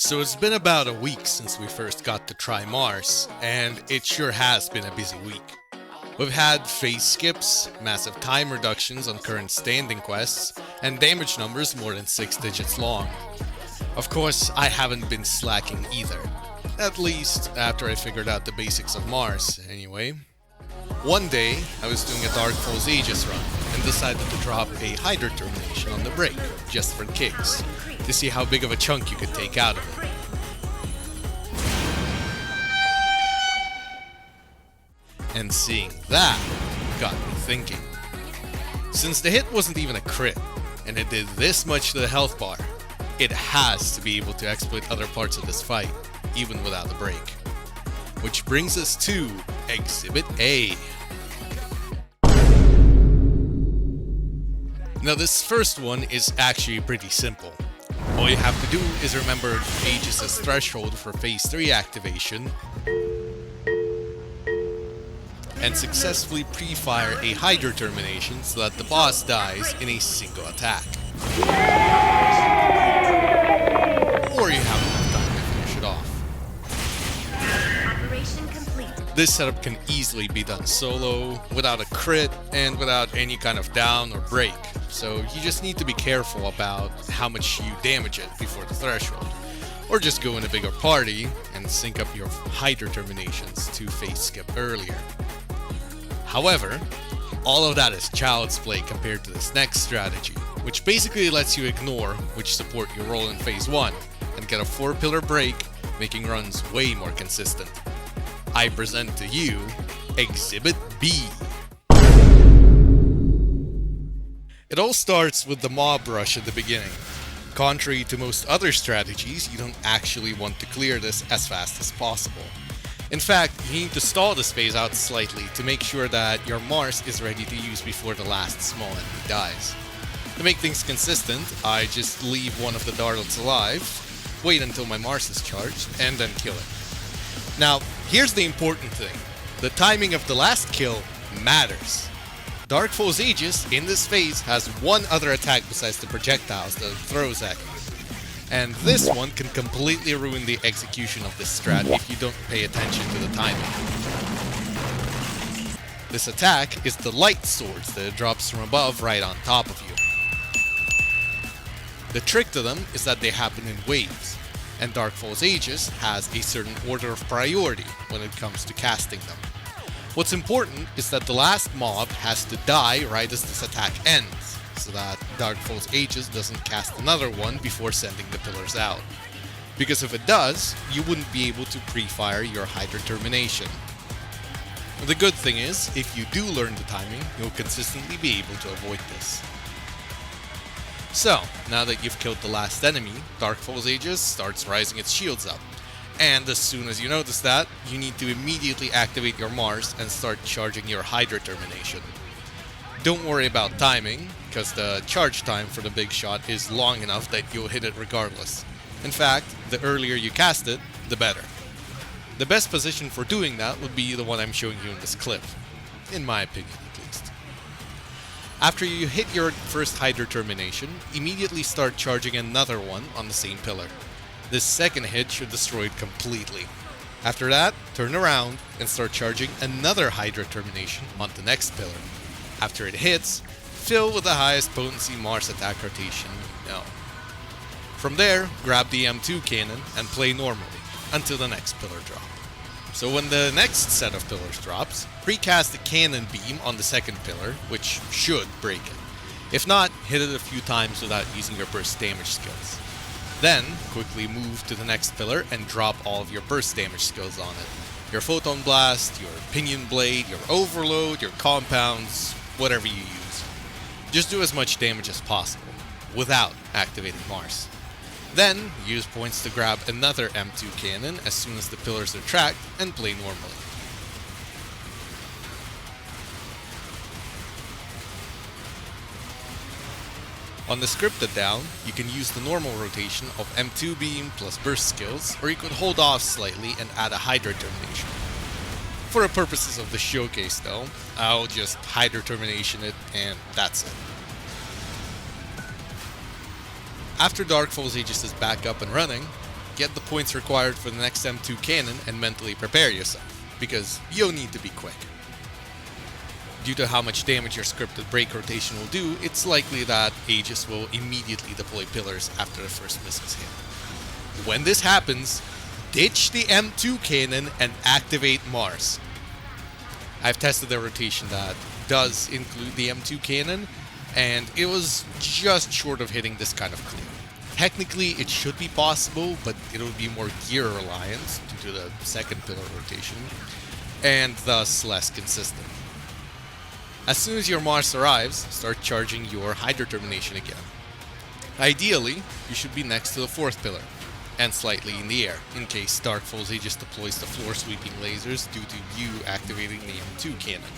So it's been about a week since we first got to try Mars, and it sure has been a busy week. We've had phase skips, massive time reductions on current standing quests, and damage numbers more than 6 digits long. Of course, I haven't been slacking either. At least after I figured out the basics of Mars, anyway. One day, I was doing a Falz Aegis run, and decided to drop a Hydra termination on the break, just for kicks, to see how big of a chunk you could take out of it. And seeing that got me thinking. Since the hit wasn't even a crit, and it did this much to the health bar, it has to be able to exploit other parts of this fight, even without the break. Which brings us to Exhibit A. Now this first one is actually pretty simple. All you have to do is remember Aegis' threshold for Phase 3 activation and successfully pre-fire a Hydra termination so that the boss dies in a single attack. Or you have enough time to finish it off. Operation complete. This setup can easily be done solo, without a crit, and without any kind of down or break. So you just need to be careful about how much you damage it before the threshold. Or just go in a bigger party and sync up your Hydra terminations to phase skip earlier. However, all of that is child's play compared to this next strategy, which basically lets you ignore which support you roll in phase 1 and get a 4-pillar break, making runs way more consistent. I present to you Exhibit B. It all starts with the mob rush at the beginning. Contrary to most other strategies, you don't actually want to clear this as fast as possible. In fact, you need to stall this phase out slightly to make sure that your Mars is ready to use before the last small enemy dies. To make things consistent, I just leave one of the dartlets alive, wait until my Mars is charged, and then kill it. Now, here's the important thing. The timing of the last kill matters. Falz Aegis in this phase has one other attack besides the projectiles that it throws at you. And this one can completely ruin the execution of this strat if you don't pay attention to the timing. This attack is the light swords that it drops from above right on top of you. The trick to them is that they happen in waves, and Falz Aegis has a certain order of priority when it comes to casting them. What's important is that the last mob has to die right as this attack ends, so that Falz Aegis doesn't cast another one before sending the pillars out. Because if it does, you wouldn't be able to pre-fire your Hydra termination. The good thing is, if you do learn the timing, you'll consistently be able to avoid this. So, now that you've killed the last enemy, Falz Aegis starts rising its shields up. And as soon as you notice that, you need to immediately activate your Mars and start charging your Hydra termination. Don't worry about timing, because the charge time for the big shot is long enough that you'll hit it regardless. In fact, the earlier you cast it, the better. The best position for doing that would be the one I'm showing you in this clip, in my opinion at least. After you hit your first Hydra termination, immediately start charging another one on the same pillar. This second hit should destroy it completely. After that, turn around and start charging another Hydra termination on the next pillar. After it hits, fill with the highest potency Mars attack rotation you know. From there, grab the M2 cannon and play normally until the next pillar drop. So when the next set of pillars drops, precast the cannon beam on the second pillar, which should break it. If not, hit it a few times without using your burst damage skills. Then, quickly move to the next pillar and drop all of your burst damage skills on it. Your Photon Blast, your Pinion Blade, your Overload, your Compounds, whatever you use. Just do as much damage as possible, without activating Mars. Then, use points to grab another M2 cannon as soon as the pillars are tracked and play normally. On the scripted down, you can use the normal rotation of M2 beam plus burst skills, or you could hold off slightly and add a Hydra termination. For the purposes of the showcase though, I'll just Hydra termination it and that's it. After Falz Aegis is back up and running, get the points required for the next M2 cannon and mentally prepare yourself, because you'll need to be quick. Due to how much damage your scripted break rotation will do, it's likely that Aegis will immediately deploy pillars after the first missiles hit. When this happens, ditch the M2 cannon and activate Mars. I've tested a rotation that does include the M2 cannon, and it was just short of hitting this kind of clear. Technically, it should be possible, but it'll be more gear reliant due to the second pillar rotation, and thus less consistent. As soon as your Mars arrives, start charging your Hydra Termination again. Ideally, you should be next to the fourth pillar, and slightly in the air, in case Dark Falz Aegis deploys the floor-sweeping lasers due to you activating the M2 cannon.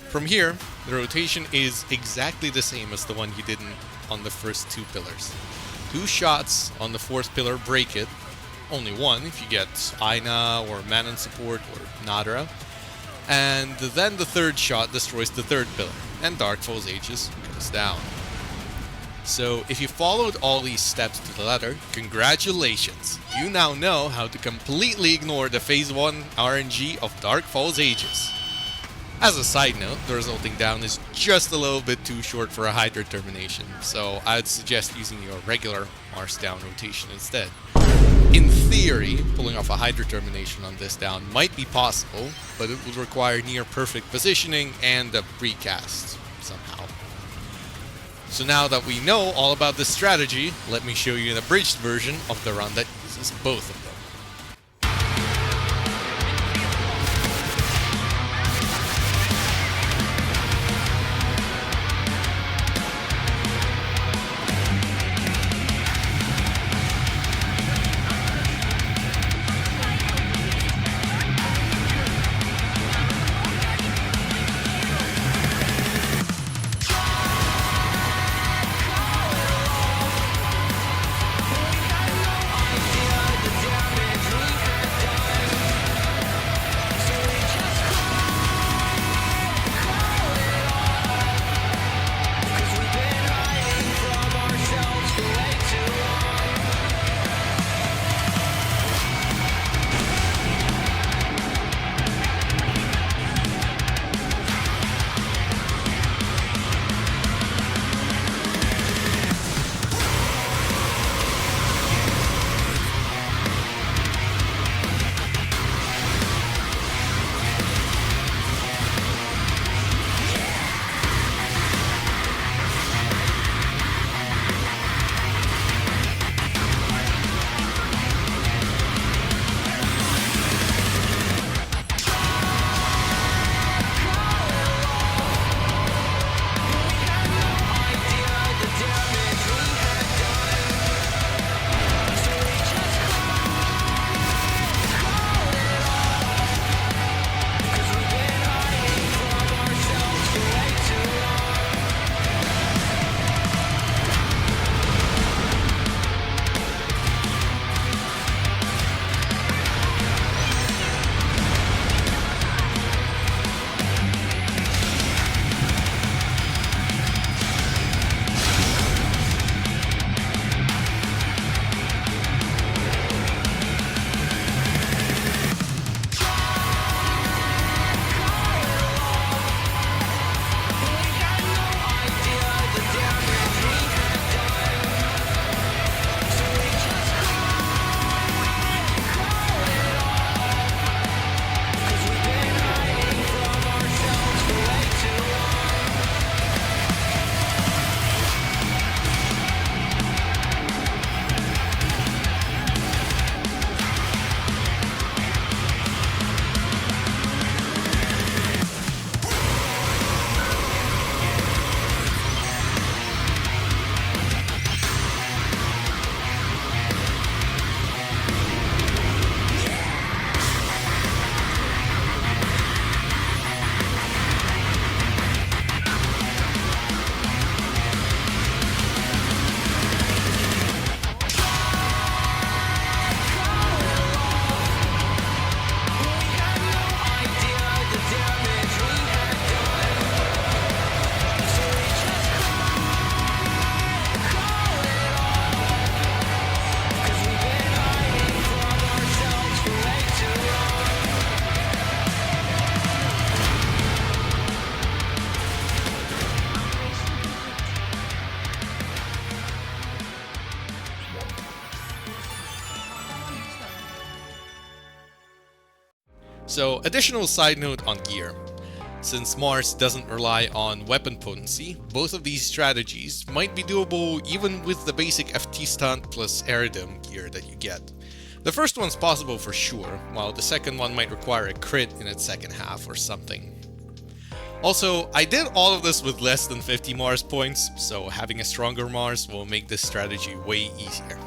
From here, the rotation is exactly the same as the one you did on the first two pillars. 2 shots on the fourth pillar break it, only one if you get Aina or Manon support or Nadra, and then the third shot destroys the third pillar, and Dark Falz Aegis goes down. So if you followed all these steps to the letter, congratulations! You now know how to completely ignore the Phase 1 RNG of Dark Falz Aegis. As a side note, the resulting down is just a little bit too short for a Hydra Termination, so I'd suggest using your regular Mars down rotation instead. In theory, pulling off a Hydra Termination on this down might be possible, but it would require near perfect positioning and a precast somehow. So now that we know all about this strategy, let me show you an abridged version of the run that uses both of them. So, additional side note on gear. Since Mars doesn't rely on weapon potency, both of these strategies might be doable even with the basic FT stunt plus Aerodome gear that you get. The first one's possible for sure, while the second one might require a crit in its second half or something. Also, I did all of this with less than 50 Mars points, so having a stronger Mars will make this strategy way easier.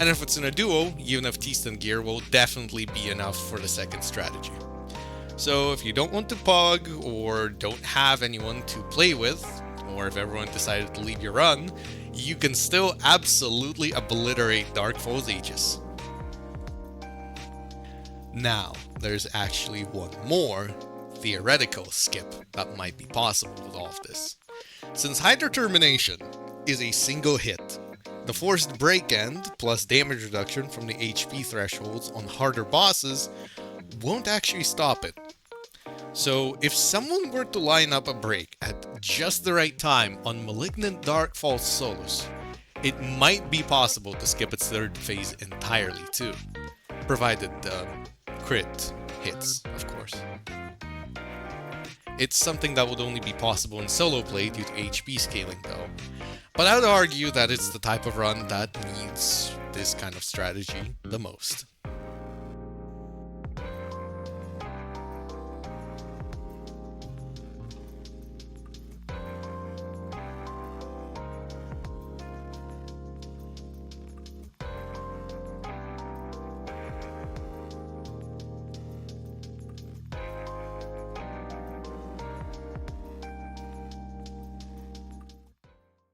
And if it's in a duo, even FT stunt gear will definitely be enough for the second strategy. So if you don't want to pug, or don't have anyone to play with, or if everyone decided to leave your run, you can still absolutely obliterate Dark Falz Aegis. Now, there's actually one more theoretical skip that might be possible with all of this. Since Hydra Termination is a single hit, the forced break end plus damage reduction from the HP thresholds on harder bosses won't actually stop it. So if someone were to line up a break at just the right time on Malignant Dark Falz Solus, it might be possible to skip its third phase entirely too, provided the crit hits, of course. It's something that would only be possible in solo play due to HP scaling though, but I would argue that it's the type of run that needs this kind of strategy the most.